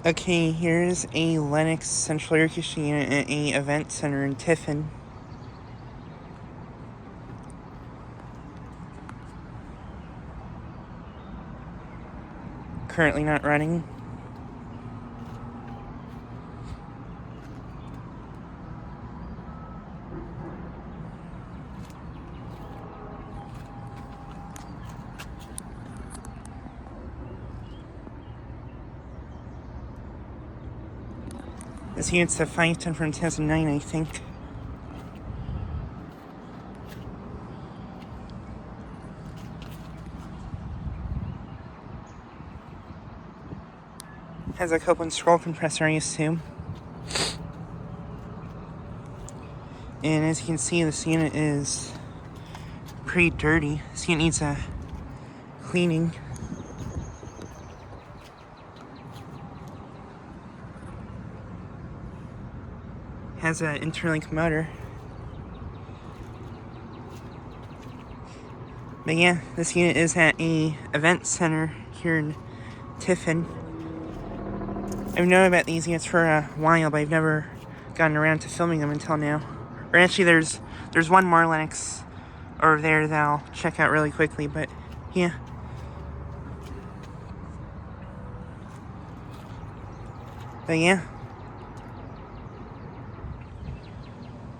Okay, here's a Lennox central air conditioning unit at a event center in Tiffin. Currently not running. This unit's a 510 from 2009, I think. Has a Copeland scroll compressor, I assume. And as you can see, this unit is pretty dirty. This unit needs a cleaning. Has an interlink motor. But yeah, this unit is at a event center here in Tiffin. I've known about these units for a while, but I've never gotten around to filming them until now. Or actually, there's one more Lennox over there that I'll check out really quickly, but yeah. But yeah.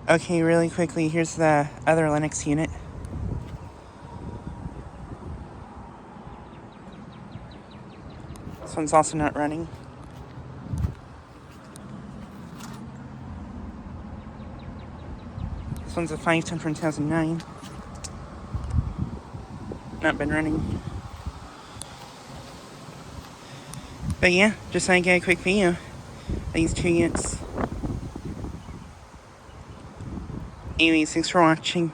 Okay, really quickly, here's the other Lennox unit. This one's also not running. This one's a 510 from 2009. Not been running. But yeah, just like a quick video of these two units. Anyways, thanks for watching.